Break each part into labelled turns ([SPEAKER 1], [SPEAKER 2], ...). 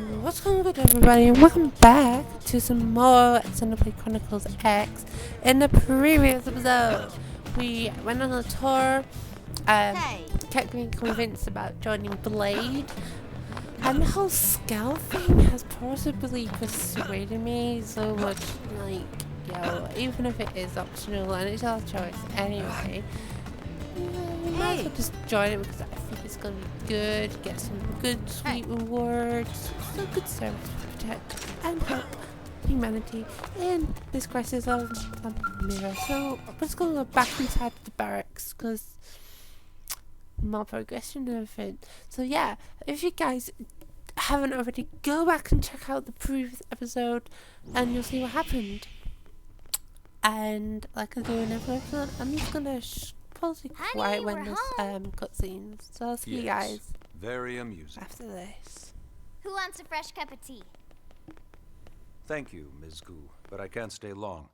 [SPEAKER 1] What's going on, everybody, and welcome back to some more Xenoblade Chronicles X. In the previous episode, we went on a tour, kept being convinced about joining Blade, and the whole scale thing has possibly persuaded me so much, like, even if it is optional and it's our choice anyway, we might as well just join it because I think it's going to be good, get some good sweet rewards, some good service to protect and help humanity in this crisis of mirror. So I'm just going to go back inside the barracks because more progression and everything. So yeah, if you guys haven't already, go back and check out the previous episode and you'll see what happened. And like I do in every episode, I'm just gonna pause it quiet when there's cutscenes. So I'll see you guys
[SPEAKER 2] very amusing
[SPEAKER 1] after this.
[SPEAKER 3] Who wants a fresh cup of tea?
[SPEAKER 2] Thank you, Ms. Gu, but I can't stay long.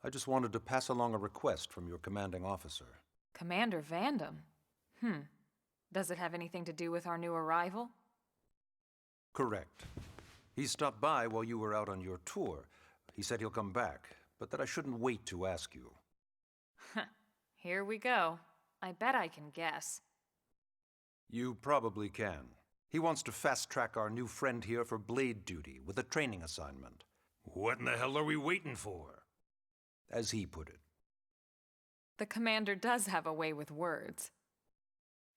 [SPEAKER 2] I just wanted to pass along a request from your commanding officer.
[SPEAKER 4] Commander Vandam? Does it have anything to do with our new arrival?
[SPEAKER 2] Correct. He stopped by while you were out on your tour. He said he'll come back, but that I shouldn't wait to ask you.
[SPEAKER 4] Here we go. I bet I can guess.
[SPEAKER 2] You probably can. He wants to fast-track our new friend here for blade duty with a training assignment. What in the hell are we waiting for? As he put it.
[SPEAKER 4] The commander does have a way with words.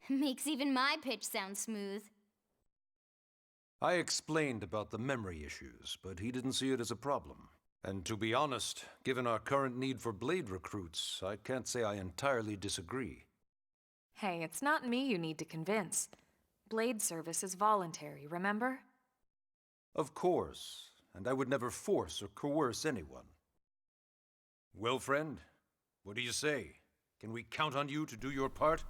[SPEAKER 3] Makes even my pitch sound smooth.
[SPEAKER 2] I explained about the memory issues, but he didn't see it as a problem. And to be honest, given our current need for blade recruits, I can't say I entirely disagree.
[SPEAKER 4] Hey, it's not me you need to convince. Blade service is voluntary, remember?
[SPEAKER 2] Of course, and I would never force or coerce anyone. Well, friend, what do you say? Can we count on you to do your part?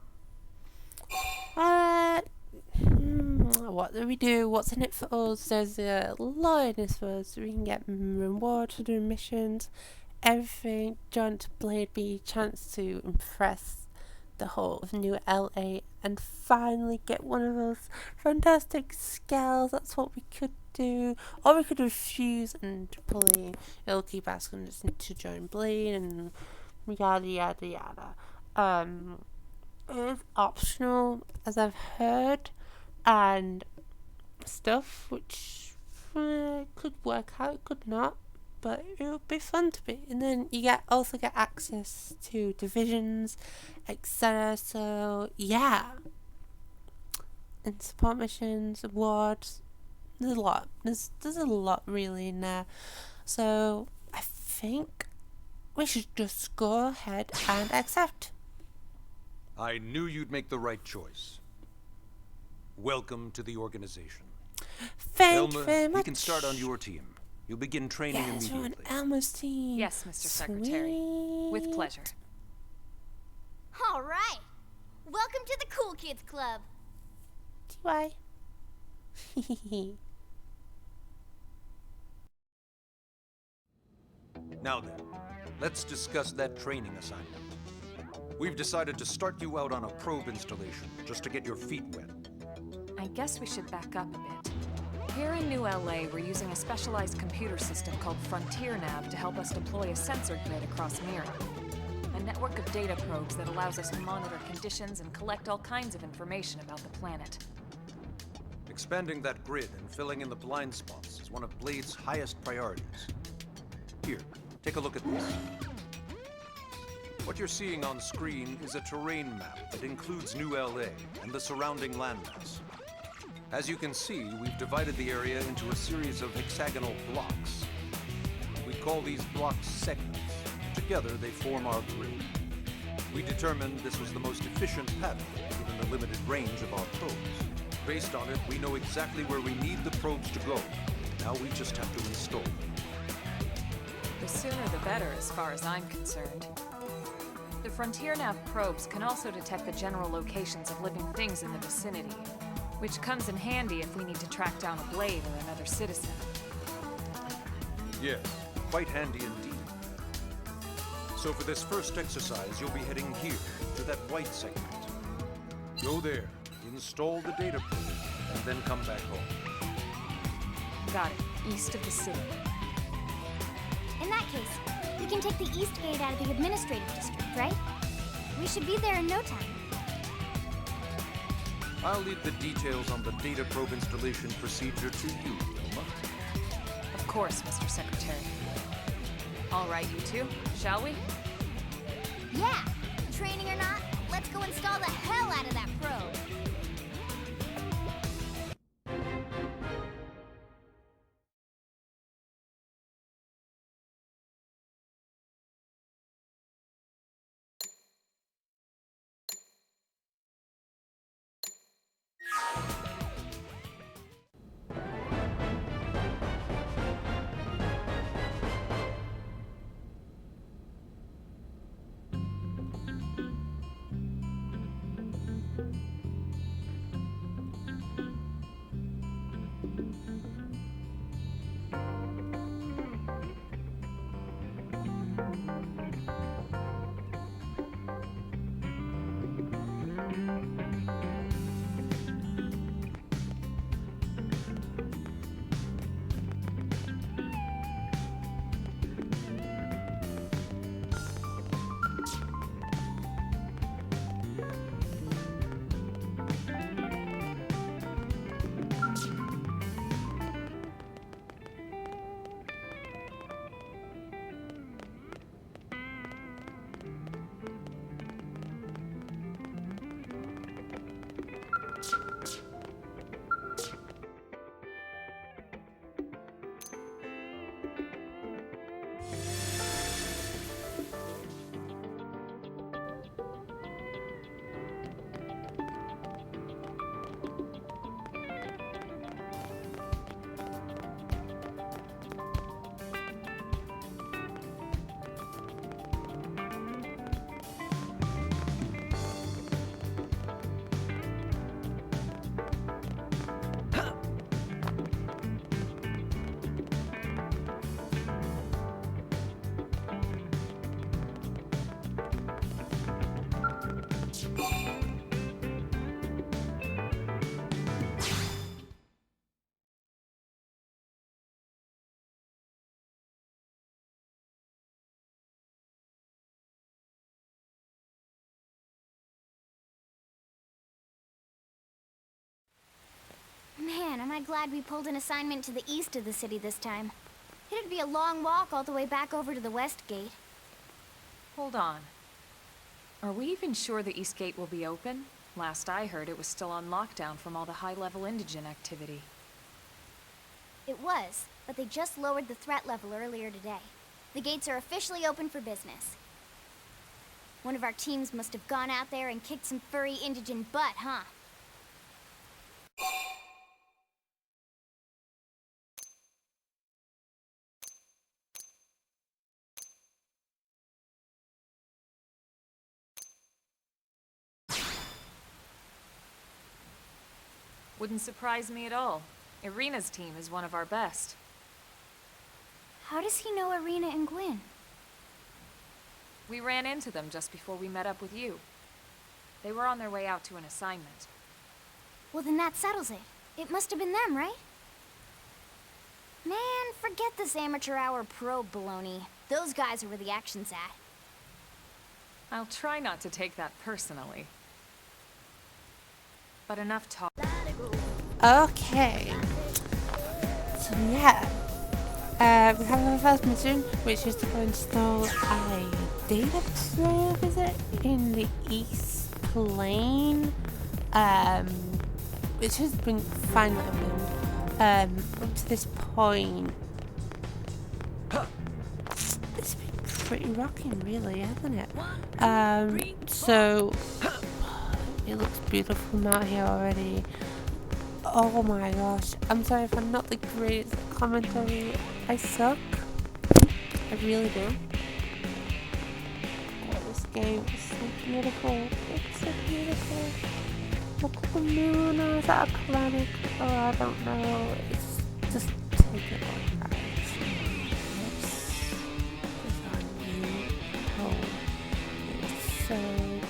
[SPEAKER 1] What do we do? What's in it for us? There's a lot in this for us. We can get rewards for doing missions, everything. Join to Blade be chance to impress the whole of New LA and finally get one of those fantastic scales. That's what we could do. Or we could refuse and probably it'll keep asking us to join Blade and yada yada yada. It is optional, as I've heard, and stuff which could work out, could not, but it would be fun to be. And then you also get access to divisions, etc. So yeah, and support missions, awards. There's a lot. There's a lot really in there. So I think we should just go ahead and accept.
[SPEAKER 2] I knew you'd make the right choice. Welcome to the organization.
[SPEAKER 1] Thank you very much.
[SPEAKER 2] You can start on your team. You'll begin training immediately.
[SPEAKER 1] On Elma's team.
[SPEAKER 4] Yes, Mr. Secretary. With pleasure.
[SPEAKER 3] All right. Welcome to the Cool Kids Club.
[SPEAKER 1] Do I?
[SPEAKER 2] Now then, let's discuss that training assignment. We've decided to start you out on a probe installation, just to get your feet wet.
[SPEAKER 4] I guess we should back up a bit. Here in New LA, we're using a specialized computer system called Frontier Nav to help us deploy a sensor grid across Mira. A network of data probes that allows us to monitor conditions and collect all kinds of information about the planet.
[SPEAKER 2] Expanding that grid and filling in the blind spots is one of Blade's highest priorities. Here, take a look at this. What you're seeing on screen is a terrain map that includes New LA and the surrounding landmass. As you can see, we've divided the area into a series of hexagonal blocks. We call these blocks segments. Together, they form our grid. We determined this was the most efficient pattern, given the limited range of our probes. Based on it, we know exactly where we need the probes to go. Now we just have to install them.
[SPEAKER 4] The sooner the better, as far as I'm concerned. The Frontier Nav probes can also detect the general locations of living things in the vicinity, which comes in handy if we need to track down a Blade or another citizen.
[SPEAKER 2] Yes, quite handy indeed. So for this first exercise, you'll be heading here, to that white segment. Go there, install the data probe, and then come back home.
[SPEAKER 4] Got it. East of the city.
[SPEAKER 3] In that case, we can take the East Gate out of the administrative district, right? We should be there in no time.
[SPEAKER 2] I'll leave the details on the data probe installation procedure to you, Wilma.
[SPEAKER 4] Of course, Mr. Secretary. All right, you two, shall we?
[SPEAKER 3] Yeah! Training or not, let's go install the hell out of that probe! Man, am I glad we pulled an assignment to the east of the city this time. It'd be a long walk all the way back over to the west gate.
[SPEAKER 4] Hold on. Are we even sure the East Gate will be open? Last I heard, it was still on lockdown from all the high-level indigent activity.
[SPEAKER 3] It was, but they just lowered the threat level earlier today. The gates are officially open for business. One of our teams must have gone out there and kicked some furry indigent butt, huh?
[SPEAKER 4] Wouldn't surprise me at all. Irina's team is one of our best.
[SPEAKER 3] How does he know Irina and Gwyn?
[SPEAKER 4] We ran into them just before we met up with you. They were on their way out to an assignment.
[SPEAKER 3] Well, then that settles it. It must have been them, right? Man, forget this amateur hour probe baloney. Those guys are where the action's at.
[SPEAKER 4] I'll try not to take that personally. But enough talk.
[SPEAKER 1] Okay. So yeah. We have our first mission, which is to go install a data probe, is it? In the East Plane. Which has been finally opened. Up to this point. It's been pretty rocking, really, hasn't it? So it looks beautiful from out here already. Oh my gosh, I'm sorry if I'm not the greatest commentary. I suck. I really do. Oh, this game is so beautiful. It's so beautiful. Look at the moon, or is that a planet? Oh, I don't know. It's just take it all, guys. It's our new home. It's so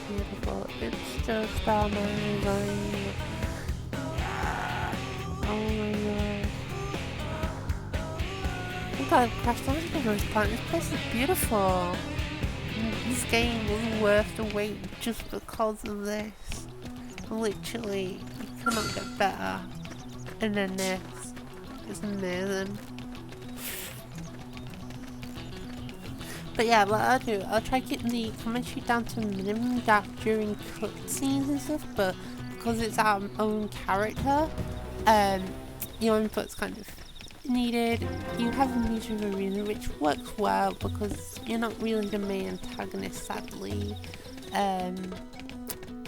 [SPEAKER 1] beautiful. It's just amazing. Oh my god. we got a crash landing on this planet. This place is beautiful. This game was worth the wait just because of this. Literally, you cannot get better. And then this. It's amazing. But yeah, what I'll do, I'll try getting the commentary down to a minimum during cutscenes and stuff, but because it's our own character, your input's kind of needed. You have a meter of arena, which works well because you're not really the main antagonist, sadly.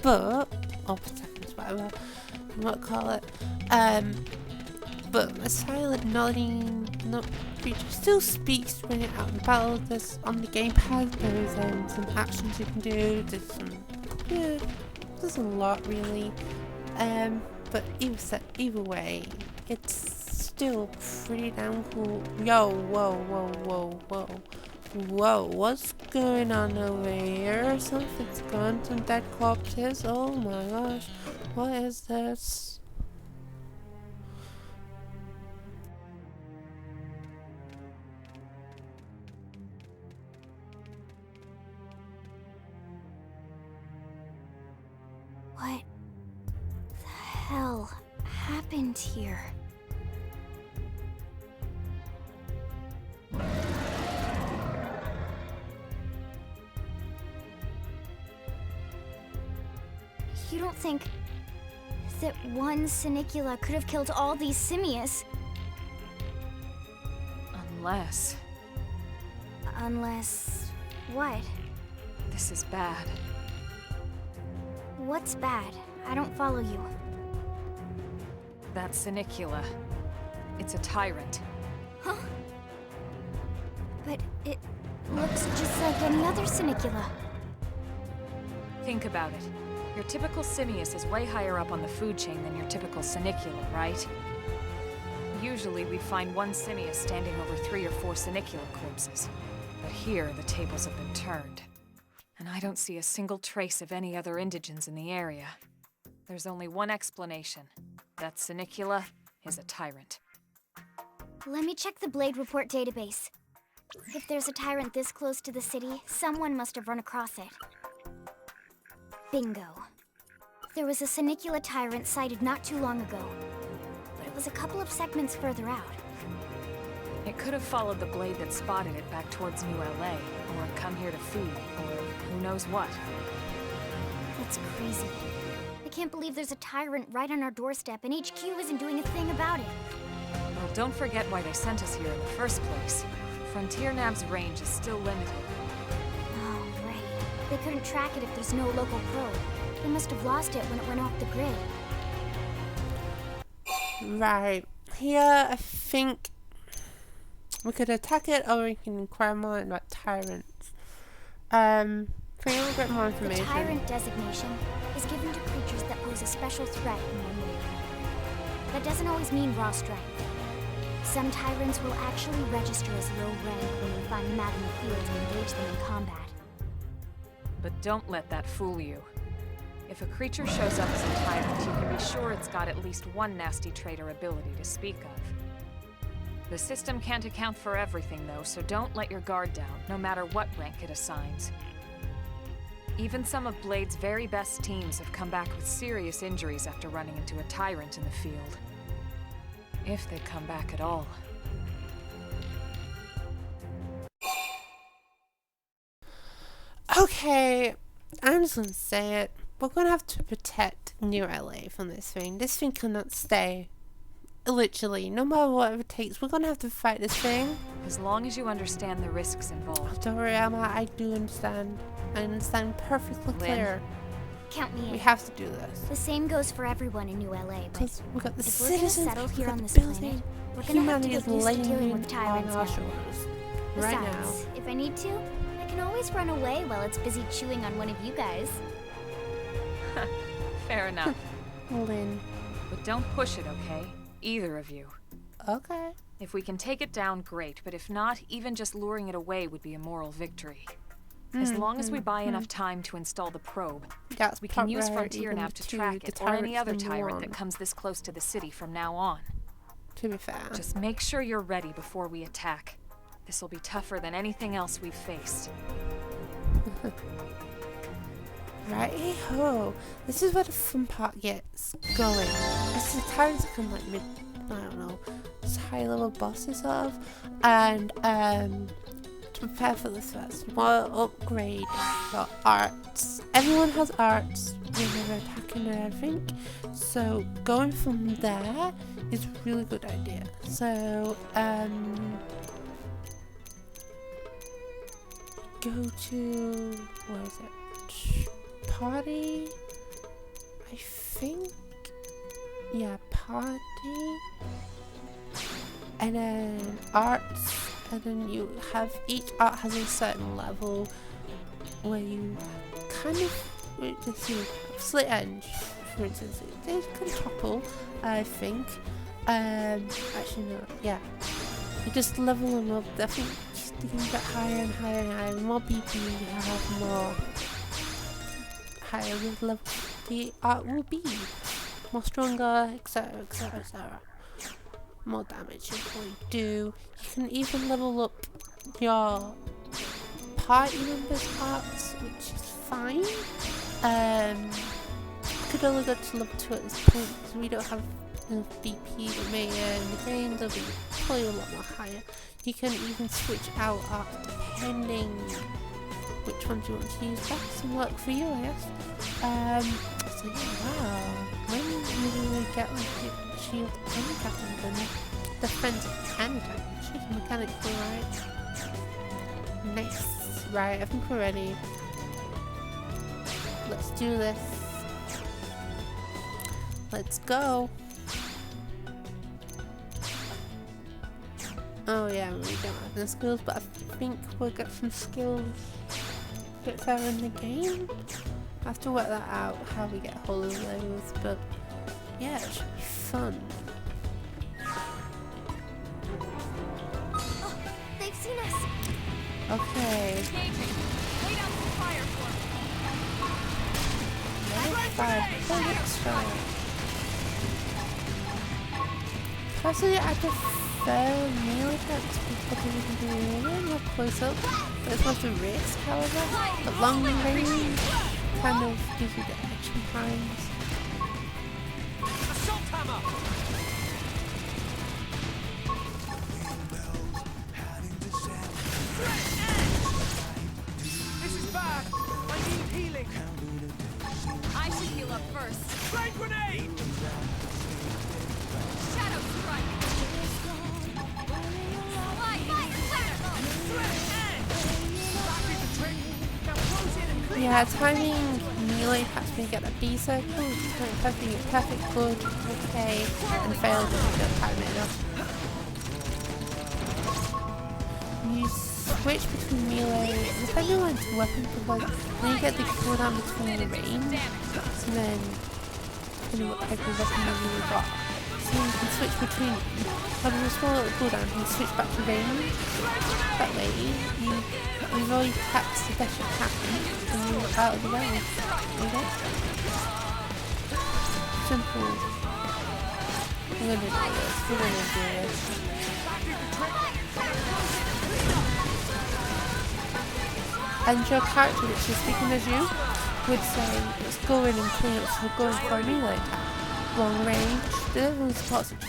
[SPEAKER 1] But or protagonist, whatever you might call it. But a silent nodding creature still speaks when you're out in battle. There's on the gamepad. There's some actions you can do. There's a lot really. But either way, it's still pretty damn cool. Yo, whoa, what's going on over here? Something's gone, some dead corpses. Oh my gosh, what is this?
[SPEAKER 3] What the hell happened here? You don't think that one Sinicula could have killed all these simius?
[SPEAKER 4] Unless...
[SPEAKER 3] Unless... what?
[SPEAKER 4] This is bad.
[SPEAKER 3] What's bad? I don't follow you.
[SPEAKER 4] That Sinicula. It's a tyrant.
[SPEAKER 3] Huh? But it looks just like any other Sinicula.
[SPEAKER 4] Think about it. Your typical simius is way higher up on the food chain than your typical Sinicula, right? Usually we find one simius standing over 3 or 4 Sinicula corpses. But here, the tables have been turned. And I don't see a single trace of any other indigens in the area. There's only one explanation. That Sinicula is a tyrant.
[SPEAKER 3] Let me check the Blade Report database. If there's a tyrant this close to the city, someone must have run across it. Bingo. There was a Sinicula tyrant sighted not too long ago, but it was a couple of segments further out.
[SPEAKER 4] It could have followed the blade that spotted it back towards New LA, or come here to feed, or who knows what.
[SPEAKER 3] That's crazy. I can't believe there's a tyrant right on our doorstep and HQ isn't doing a thing about it.
[SPEAKER 4] Well, don't forget why they sent us here in the first place. Frontier Nav's range is still limited.
[SPEAKER 3] Oh, right. They couldn't track it if there's no local probe. They must have lost it when it went off the grid.
[SPEAKER 1] Right. Here, I think we could attack it or we can inquire more about tyrants. For you to get more information.
[SPEAKER 3] The tyrant designation is given to creatures that pose a special threat in one way or another. That doesn't always mean raw strength. Some tyrants will actually register as low rank when we find them out in the field and engage them in combat.
[SPEAKER 4] But don't let that fool you. If a creature shows up as a tyrant, you can be sure it's got at least one nasty trait or ability to speak of. The system can't account for everything, though, so don't let your guard down, no matter what rank it assigns. Even some of Blade's very best teams have come back with serious injuries after running into a tyrant in the field. If they come back at all.
[SPEAKER 1] Okay, I'm just gonna say it. We're gonna have to protect New LA from this thing. This thing cannot stay. Literally, no matter what it takes, we're gonna have to fight this thing.
[SPEAKER 4] As long as you understand the risks involved.
[SPEAKER 1] Don't worry, Emma, I do understand. I understand perfectly clear.
[SPEAKER 3] Count me in.
[SPEAKER 1] We have to do this.
[SPEAKER 3] The same goes for everyone in New LA, but
[SPEAKER 1] Because we got the
[SPEAKER 3] if we're gonna
[SPEAKER 1] citizens,
[SPEAKER 3] settle
[SPEAKER 1] we
[SPEAKER 3] here
[SPEAKER 1] got
[SPEAKER 3] on
[SPEAKER 1] the
[SPEAKER 3] this
[SPEAKER 1] building.
[SPEAKER 3] planet, we're gonna have to
[SPEAKER 1] Humanity is
[SPEAKER 3] get used to dealing
[SPEAKER 1] laying
[SPEAKER 3] with
[SPEAKER 1] on
[SPEAKER 3] tyrants
[SPEAKER 1] our
[SPEAKER 3] now.
[SPEAKER 1] shoulders. Right now.
[SPEAKER 3] Besides, if I need to, I can always run away while it's busy chewing on one of you guys.
[SPEAKER 4] Fair enough.
[SPEAKER 1] Lynn.
[SPEAKER 4] But don't push it, okay? Either of you.
[SPEAKER 1] Okay.
[SPEAKER 4] If we can take it down, great, but if not, even just luring it away would be a moral victory. As long as we buy enough time to install the probe,
[SPEAKER 1] That's
[SPEAKER 4] we can use
[SPEAKER 1] probably
[SPEAKER 4] Frontier Nav to track it, or any other tyrant that comes this close to the city from now on.
[SPEAKER 1] To be fair.
[SPEAKER 4] Just make sure you're ready before we attack. This'll be tougher than anything else we've faced.
[SPEAKER 1] Righty-ho. This is where the fun part gets going. This is times that can like I don't know, just high level bosses sort of. And to prepare for this first, you want to upgrade your arts. Everyone has arts when they're attacking and everything. So going from there is a really good idea. So go to, where is it? Party, I think. Yeah, party, and then arts, and then you have each art has a certain level where you kind of, let's see, slit edge, for instance, they can topple, I think. Actually no, yeah. You just level them up. I think you can get higher and higher and higher. The more BP you have, more higher level the art will be, more stronger, etc, etc, etc. More damage you will do. You can even level up your party members' arts, which is fine. Could only go to level 2 at this point because we don't have enough BP that may in the game. They'll be probably a lot more higher. You can even switch out art depending which ones you want to use. That's some work for you, I guess. So yeah, wow. When you really get like your shield and captain, then defense and attack. She's mechanical, right? Nice. Right, I think we're ready. Let's do this. Let's go. Oh yeah, we don't have the skills, but I think we'll get some skills a bit further in the game. I have to work that out, how we get hold of those, but yeah, it should be fun.
[SPEAKER 3] Oh, they've seen us.
[SPEAKER 1] Okay. Personally, I prefer melee attacks because we can do more close up. But it's worth the risk, however. But long range kind of gives you the action times.
[SPEAKER 2] Assault hammer! This is bad! I need healing!
[SPEAKER 4] I should heal up first.
[SPEAKER 2] Flame grenade!
[SPEAKER 4] Shadow strike.
[SPEAKER 1] Yeah, timing melee attacks when you get a B circle, perfect good, okay, and failed if you don't time it enough. You switch between melee, depending on its weapon, because then you get the cooldown between the range, so then depending what type of weapon you've got. So you can switch between, having a small little cooldown, you can switch back to range. That way, you've already tapped the best you can, and you're out of the way. Okay? Simple. We're gonna do this. We're gonna do this. And your character, which is speaking as you, would say, let's go in and clean up, so we're going for a melee attack. Long range, delivering support situation.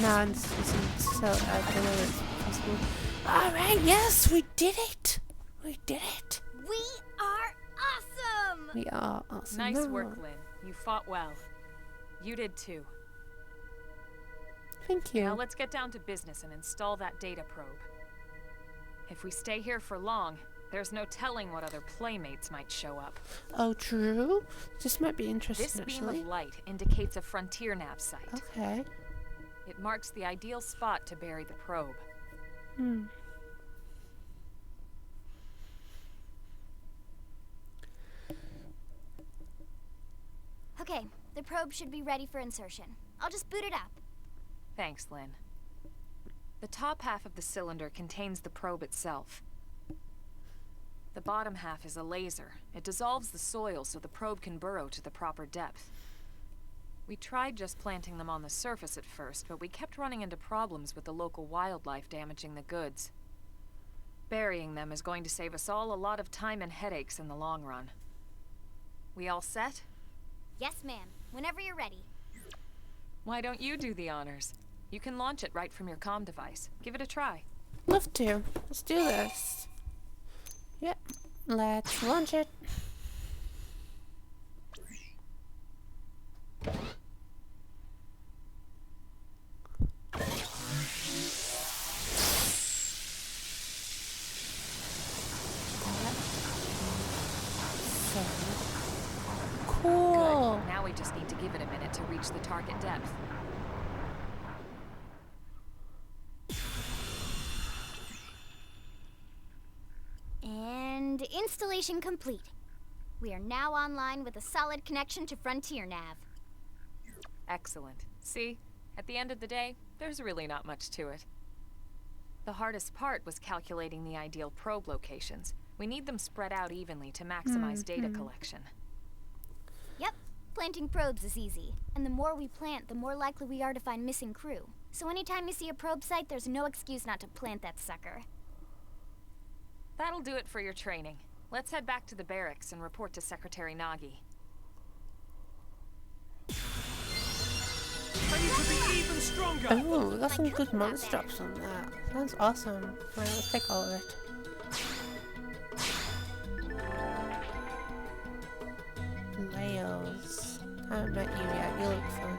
[SPEAKER 1] Now I'm so I don't know if it's possible. Alright, yes, we did it! We did it!
[SPEAKER 3] We are awesome!
[SPEAKER 1] We are awesome.
[SPEAKER 4] Nice work, Lynn. You fought well. You did too.
[SPEAKER 1] Thank you.
[SPEAKER 4] Now let's get down to business and install that data probe. If we stay here for long, there's no telling what other playmates might show up.
[SPEAKER 1] Oh, true? This might be interesting,
[SPEAKER 4] This beam
[SPEAKER 1] actually.
[SPEAKER 4] of light indicates a frontier nav site.
[SPEAKER 1] Okay.
[SPEAKER 4] It marks the ideal spot to bury the probe.
[SPEAKER 3] Okay, the probe should be ready for insertion. I'll just boot it up.
[SPEAKER 4] Thanks, Lynn. The top half of the cylinder contains the probe itself. The bottom half is a laser. It dissolves the soil so the probe can burrow to the proper depth. We tried just planting them on the surface at first, but we kept running into problems with the local wildlife damaging the goods. Burying them is going to save us all a lot of time and headaches in the long run. We all set?
[SPEAKER 3] Yes, ma'am. Whenever you're ready.
[SPEAKER 4] Why don't you do the honors? You can launch it right from your comm device. Give it a try.
[SPEAKER 1] Love to. Let's do this. Yep. Let's launch it. So cool.
[SPEAKER 4] Good. Now we just need to give it a minute to reach the target depth.
[SPEAKER 3] And installation complete. We are now online with a solid connection to Frontier Nav.
[SPEAKER 4] Excellent. See? At the end of the day, there's really not much to it. The hardest part was calculating the ideal probe locations. We need them spread out evenly to maximize data collection.
[SPEAKER 3] Yep, planting probes is easy. And the more we plant, the more likely we are to find missing crew. So anytime you see a probe site, there's no excuse not to plant that sucker.
[SPEAKER 4] That'll do it for your training. Let's head back to the barracks and report to Secretary Nagi.
[SPEAKER 2] I need to be even stronger!
[SPEAKER 1] Oh, we got some good monster drops on that. Sounds awesome. Alright, let's take all of it. Laos. I haven't met you yet. You look fun.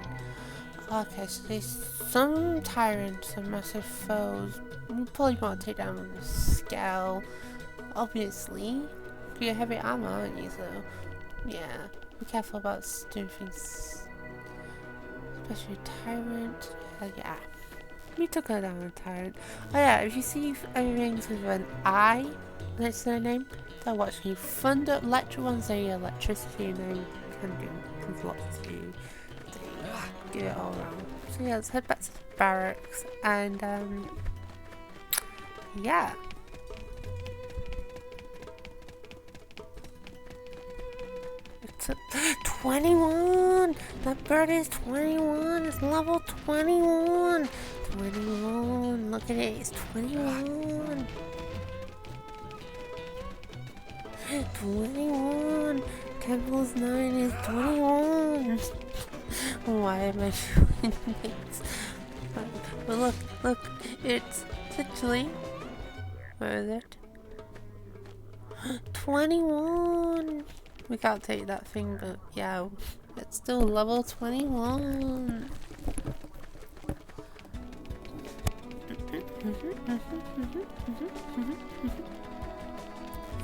[SPEAKER 1] Okay, so there's some tyrants, some massive foes. We probably want to take down with a scale. Obviously. You're heavy armor, aren't you, so yeah. Be careful about doing things. Especially tyrant. Yeah. We took her down a tyrant. Oh yeah, if you see everything with an I next to their name, they're watching you. Thunder, electric ones are your electricity, and then can do lots to do it all around. So yeah, let's head back to the barracks and yeah. It's 21! That bird is 21! It's level 21! 21! Look at it, it's 21! 21! Temple's 9 is 21! Why am I doing this? But look, it's actually... Where is it? 21! We can't take that thing, but yeah, it's still level 21.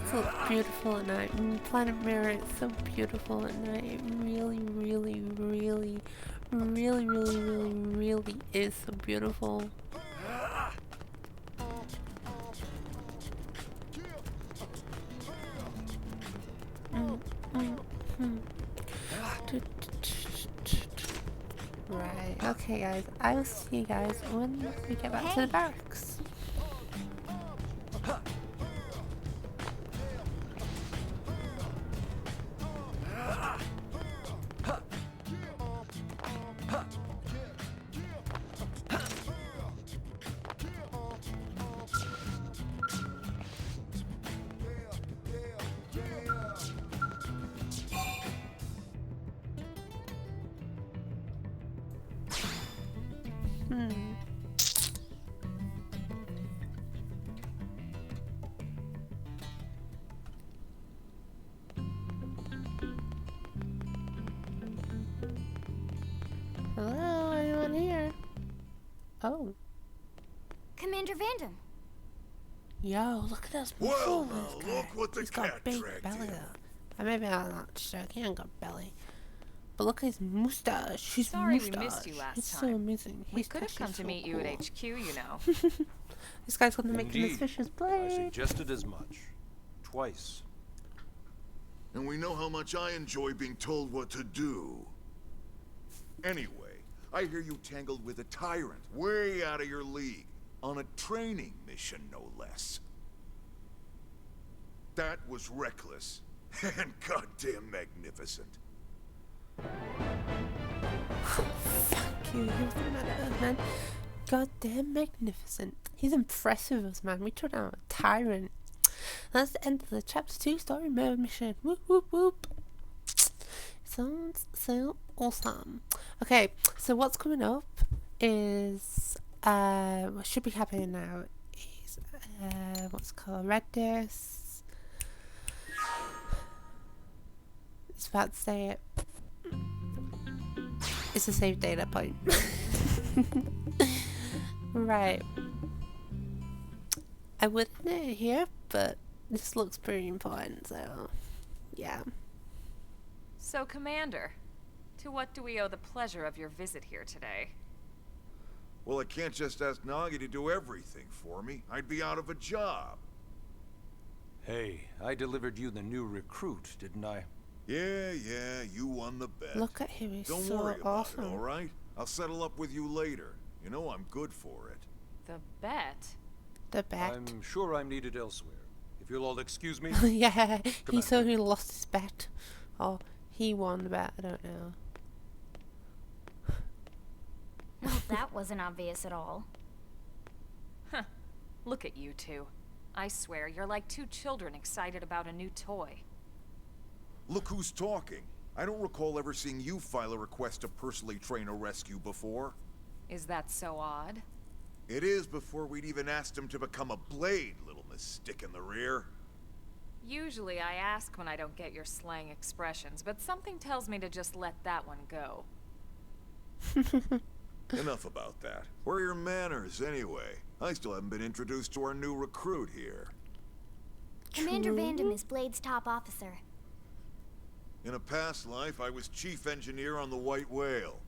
[SPEAKER 1] It's so beautiful at night. Planet Mirror is so beautiful at night. It really is so beautiful. Right, okay guys, I will see you guys when we get back to the barracks. Hello, anyone here? Oh.
[SPEAKER 3] Commander Vandam.
[SPEAKER 1] Yo, look at this.
[SPEAKER 5] Well, now, look what the
[SPEAKER 1] He's got a
[SPEAKER 5] cat
[SPEAKER 1] big
[SPEAKER 5] dragged
[SPEAKER 1] belly
[SPEAKER 5] in.
[SPEAKER 1] though. Maybe I'm not sure. He ain't got belly. But look at his mustache. His
[SPEAKER 4] Sorry
[SPEAKER 1] mustache.
[SPEAKER 4] we missed you last
[SPEAKER 1] It's
[SPEAKER 4] time.
[SPEAKER 1] so amazing.
[SPEAKER 4] We
[SPEAKER 1] His
[SPEAKER 4] could have
[SPEAKER 1] touch
[SPEAKER 4] come
[SPEAKER 1] is
[SPEAKER 4] to
[SPEAKER 1] so
[SPEAKER 4] meet you at
[SPEAKER 1] cool.
[SPEAKER 4] HQ, you know.
[SPEAKER 1] This guy's gonna make him his
[SPEAKER 2] Indeed.
[SPEAKER 1] fish's
[SPEAKER 2] I
[SPEAKER 1] blade.
[SPEAKER 2] suggested as much. Twice.
[SPEAKER 5] And we know how much I enjoy being told what to do. Anyway, I hear you tangled with a tyrant way out of your league. On a training mission, no less. That was reckless and goddamn magnificent.
[SPEAKER 1] you. He was the matter, man. Goddamn magnificent. He's impressive as man. We took down a tyrant. That's the end of the chapter 2 story mode mission. Whoop whoop whoop. Sounds so awesome. Okay, so what's coming up is what should be happening now is what's called Red Disc. It's about to say it. It's a save data point. Right. I wouldn't know here, but this looks pretty important, so yeah.
[SPEAKER 4] So, Commander, to what do we owe the pleasure of your visit here today?
[SPEAKER 5] Well, I can't just ask Nagi to do everything for me. I'd be out of a job.
[SPEAKER 2] Hey, I delivered you the new recruit, didn't I?
[SPEAKER 5] Yeah, you won the bet.
[SPEAKER 1] Look at him, he's
[SPEAKER 5] Don't
[SPEAKER 1] so
[SPEAKER 5] worry about
[SPEAKER 1] awesome.
[SPEAKER 5] it, all right? I'll settle up with you later. You know I'm good for it.
[SPEAKER 4] The bet?
[SPEAKER 1] The bet.
[SPEAKER 2] I'm sure I'm needed elsewhere. If you'll all excuse me.
[SPEAKER 1] Yeah, he
[SPEAKER 2] Commander.
[SPEAKER 1] said he lost his bet. Or he won the bet, I don't know.
[SPEAKER 3] Well, that wasn't obvious at all.
[SPEAKER 4] Huh. Look at you two. I swear, you're like two children excited about a new toy.
[SPEAKER 5] Look who's talking. I don't recall ever seeing you file a request to personally train a rescue before.
[SPEAKER 4] Is that so odd?
[SPEAKER 5] It is before we'd even asked him to become a blade, little Miss Stick in the Rear.
[SPEAKER 4] Usually I ask when I don't get your slang expressions, but something tells me to just let that one go.
[SPEAKER 5] Enough about that. Where are your manners, anyway? I still haven't been introduced to our new recruit here.
[SPEAKER 3] Commander Vandam is Blade's top officer.
[SPEAKER 5] In a past life, I was chief engineer on the White Whale.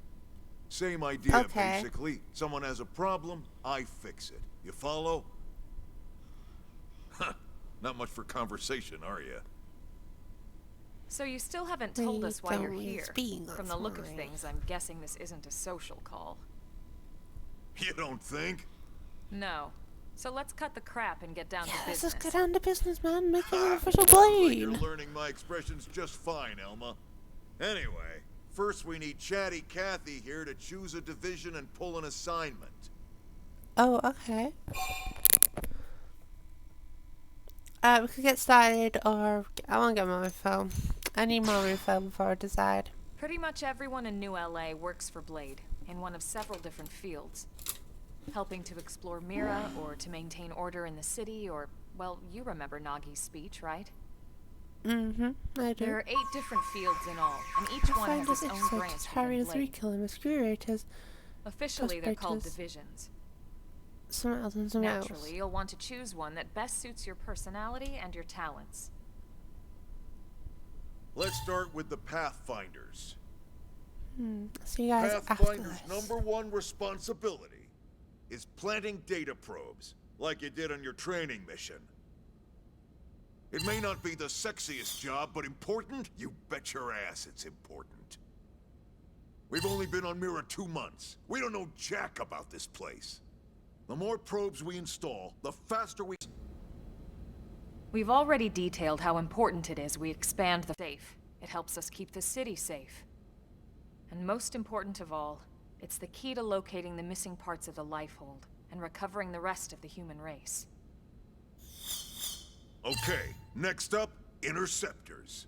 [SPEAKER 5] Same idea,
[SPEAKER 1] Okay.
[SPEAKER 5] basically. Someone has a problem, I fix it. You follow? Huh. Not much for conversation, are you?
[SPEAKER 4] So you still haven't told us why you're
[SPEAKER 1] Please
[SPEAKER 4] here.
[SPEAKER 1] don't speak
[SPEAKER 4] From the look of
[SPEAKER 1] for me.
[SPEAKER 4] things, I'm guessing this isn't a social call.
[SPEAKER 5] You don't think?
[SPEAKER 4] No. So let's cut the crap and get down to
[SPEAKER 1] Let's
[SPEAKER 4] business.
[SPEAKER 1] just get down to business, man. Make it an official
[SPEAKER 5] You're
[SPEAKER 1] blade.
[SPEAKER 5] learning my expressions just fine, Elma. Anyway, first we need Chatty Cathy here to choose a division and pull an assignment.
[SPEAKER 1] Oh, okay. We could get started, or I want to get more info. I need more info before I decide.
[SPEAKER 4] Pretty much everyone in New LA works for Blade, in one of several different fields. Helping to explore Mira, or to maintain order in the city, or, well, you remember Nagi's speech, right?
[SPEAKER 1] Mm-hmm, I do.
[SPEAKER 4] There are 8 different fields in all, and each one has its own branch
[SPEAKER 1] Harry
[SPEAKER 4] within
[SPEAKER 1] the
[SPEAKER 4] Blade.
[SPEAKER 1] Killers, curators,
[SPEAKER 4] Officially, they're called
[SPEAKER 1] prospectors.
[SPEAKER 4] divisions.
[SPEAKER 1] something else and something else.
[SPEAKER 4] Naturally, you'll want to choose one that best suits your personality and your talents.
[SPEAKER 5] Let's start with the Pathfinders.
[SPEAKER 1] See you guys after
[SPEAKER 5] Pathfinder's
[SPEAKER 1] this.
[SPEAKER 5] #1 responsibility is planting data probes, like you did on your training mission. It may not be the sexiest job, but important? You bet your ass it's important. We've only been on Mira 2 months. We don't know jack about this place. The more probes we install, the faster we...
[SPEAKER 4] We've already detailed how important it is we expand the safe. It helps us keep the city safe. And most important of all, it's the key to locating the missing parts of the Lifehold and recovering the rest of the human race.
[SPEAKER 5] Okay, next up, Interceptors.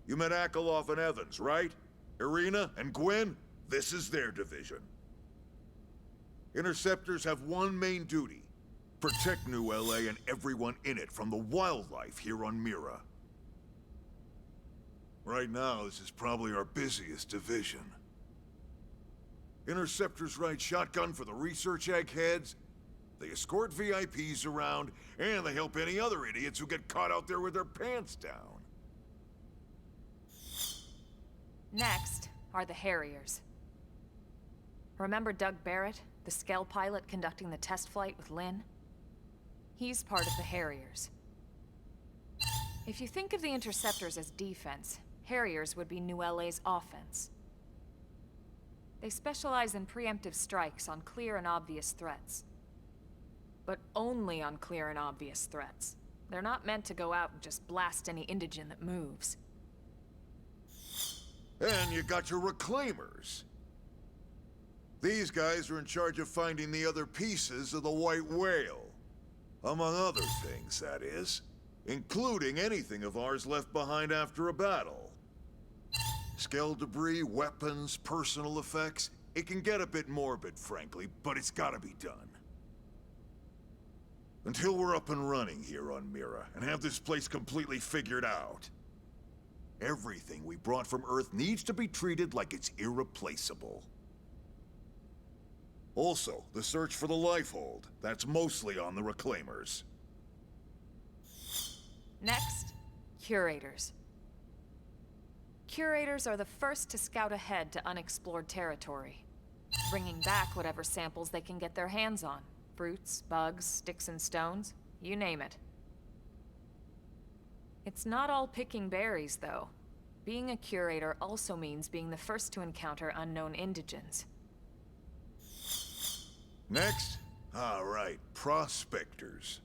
[SPEAKER 5] You met Akeloff and Evans, right? Irina and Gwen? This is their division. Interceptors have one main duty. Protect New LA and everyone in it from the wildlife here on Mira. Right now, this is probably our busiest division. Interceptors ride shotgun for the research eggheads, they escort VIPs around, and they help any other idiots who get caught out there with their pants down.
[SPEAKER 4] Next are the Harriers. Remember Doug Barrett, the Skell pilot conducting the test flight with Lynn? He's part of the Harriers. If you think of the Interceptors as defense, Harriers would be New LA's offense. They specialize in preemptive strikes on clear and obvious threats. But only on clear and obvious threats. They're not meant to go out and just blast any indigene that moves.
[SPEAKER 5] And you got your Reclaimers. These guys are in charge of finding the other pieces of the white whale. Among other things, that is. Including anything of ours left behind after a battle. Skell debris, weapons, personal effects. It can get a bit morbid, frankly, but it's gotta be done. Until we're up and running here on Mira, and have this place completely figured out. Everything we brought from Earth needs to be treated like it's irreplaceable. Also, the search for the Lifehold. That's mostly on the Reclaimers.
[SPEAKER 4] Next, curators. Curators are the first to scout ahead to unexplored territory, bringing back whatever samples they can get their hands on. Fruits, bugs, sticks and stones, you name it. It's not all picking berries, though. Being a curator also means being the first to encounter unknown indigens.
[SPEAKER 5] Next? All right, prospectors.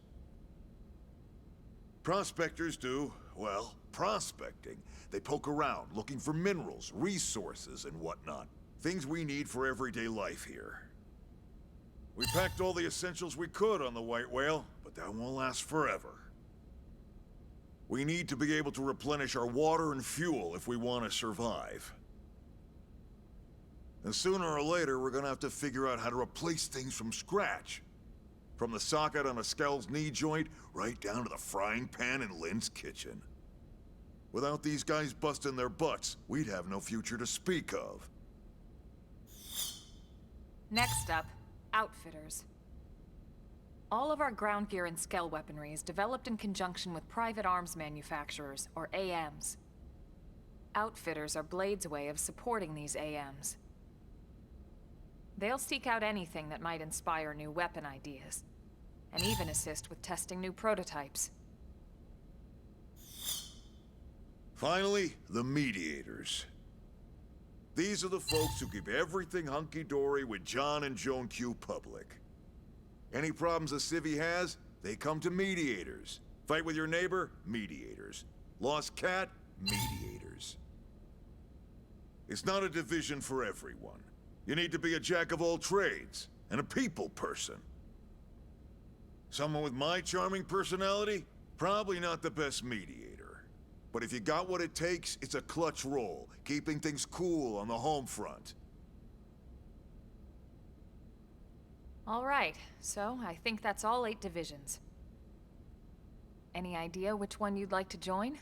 [SPEAKER 5] Prospectors do, well, prospecting. They poke around, looking for minerals, resources, and whatnot. Things we need for everyday life here. We packed all the essentials we could on the White Whale, but that won't last forever. We need to be able to replenish our water and fuel if we want to survive. And sooner or later, we're gonna have to figure out how to replace things from scratch. From the socket on a Skell's knee joint, right down to the frying pan in Lynn's kitchen. Without these guys busting their butts, we'd have no future to speak of.
[SPEAKER 4] Next up, outfitters. All of our ground gear and Skell weaponry is developed in conjunction with private arms manufacturers, or AMs. Outfitters are Blade's way of supporting these AMs. They'll seek out anything that might inspire new weapon ideas, and even assist with testing new prototypes.
[SPEAKER 5] Finally, the mediators. These are the folks who keep everything hunky-dory with John and Joan Q public. Any problems a civvy has, they come to mediators. Fight with your neighbor? Mediators. Lost cat? Mediators. It's not a division for everyone. You need to be a jack of all trades, and a people person. Someone with my charming personality? Probably not the best mediator. But if you got what it takes, it's a clutch role, keeping things cool on the home front.
[SPEAKER 4] All right, so I think that's all 8 divisions. Any idea which one you'd like to join?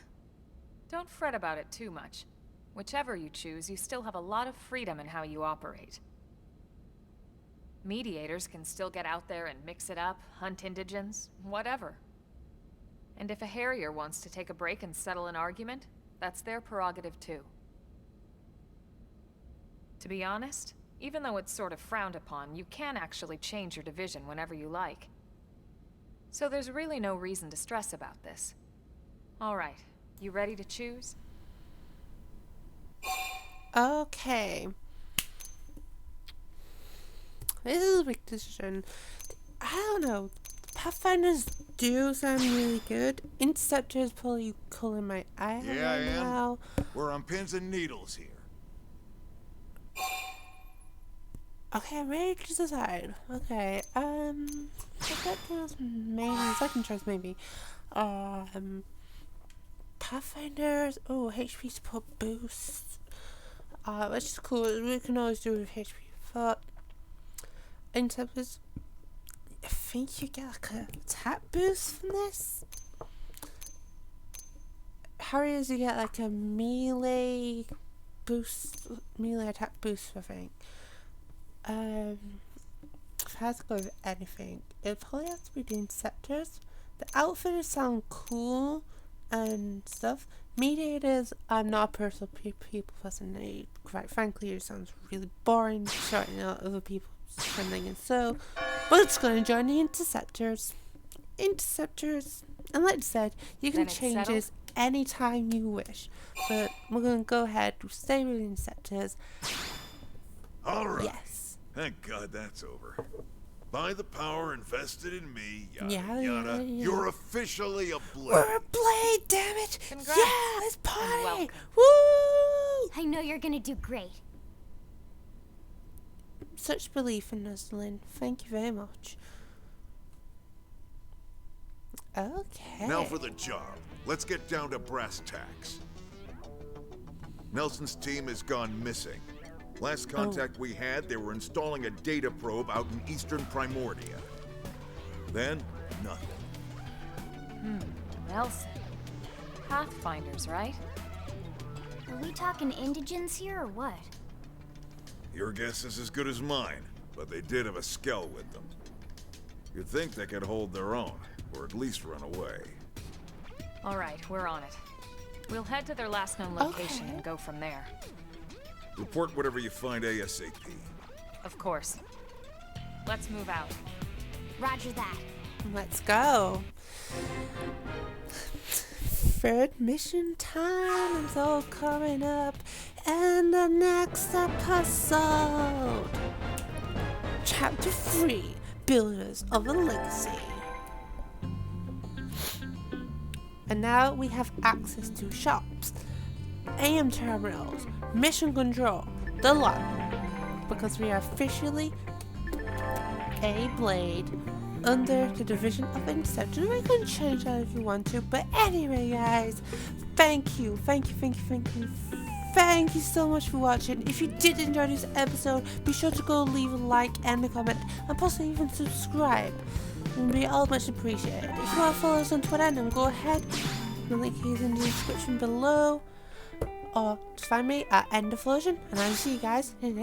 [SPEAKER 4] Don't fret about it too much. Whichever you choose, you still have a lot of freedom in how you operate. Mediators can still get out there and mix it up, hunt indigens, whatever. And if a Harrier wants to take a break and settle an argument, that's their prerogative too. To be honest, even though it's sort of frowned upon, you can actually change your division whenever you like. So there's really no reason to stress about this. All right, you ready to choose?
[SPEAKER 1] Okay. This is a big decision. I don't know. Pathfinders do sound really good. Interceptor is probably cooling my eye
[SPEAKER 5] Yeah,
[SPEAKER 1] right now.
[SPEAKER 5] We're on pins and needles here.
[SPEAKER 1] Okay, I'm ready to decide. Okay, Interceptor's maybe second choice maybe. Pathfinders. Oh, HP support boost. Which is cool. We can always do with HP. But Interceptors, I think you get like a attack boost from this. Harriers, you get like a melee boost, melee attack boost, I think. If I had to go with anything, it probably has to be the Interceptors. The outfitters sound cool and stuff. Mediators, I'm not a personal people person. They, quite frankly, it sounds really boring, shouting out other people spending, and so we're just going to join the Interceptors. Interceptors, and like I said, you can change this anytime you wish, but we're going to go ahead and stay with the Interceptors.
[SPEAKER 5] All right.
[SPEAKER 1] Yes.
[SPEAKER 5] Thank God that's over. By the power invested in me, yada
[SPEAKER 1] Yeah,
[SPEAKER 5] yada,
[SPEAKER 1] yeah.
[SPEAKER 5] you're officially a Blade.
[SPEAKER 1] We're a Blade, damn it!
[SPEAKER 4] Congrats.
[SPEAKER 1] Yeah, let's party!
[SPEAKER 4] welcome.
[SPEAKER 1] Woo!
[SPEAKER 3] I know you're gonna do great.
[SPEAKER 1] such belief in us, Lynn. Thank you very much. Okay.
[SPEAKER 5] Now for the job. Let's get down to brass tacks. Nelson's team has gone missing. Last contact we had, they were installing a data probe out in eastern Primordia. Then, nothing.
[SPEAKER 4] Nelson. Pathfinders, right?
[SPEAKER 3] Are we talking indigents here or what?
[SPEAKER 5] Your guess is as good as mine, but they did have a skell with them. You'd think they could hold their own, or at least run away.
[SPEAKER 4] Alright, we're on it. We'll head to their last known location and go from there.
[SPEAKER 5] Report whatever you find ASAP.
[SPEAKER 4] Of course. Let's move out.
[SPEAKER 3] Roger that.
[SPEAKER 1] Let's go. Third mission time is all coming up in the next episode. Chapter 3, Builders of a Legacy. And now we have access to shops, AM terminals, mission control, the lot, because we are officially a blade under the division of Inception. We can change that if you want to, but anyway, guys, thank you so much for watching. If you did enjoy this episode, be sure to go leave a like and a comment, and possibly even subscribe. It would be all much appreciated. If you want to follow us on Twitter, then go ahead. The link is in the description below, or just find me at End of Version, and I'll see you guys in the next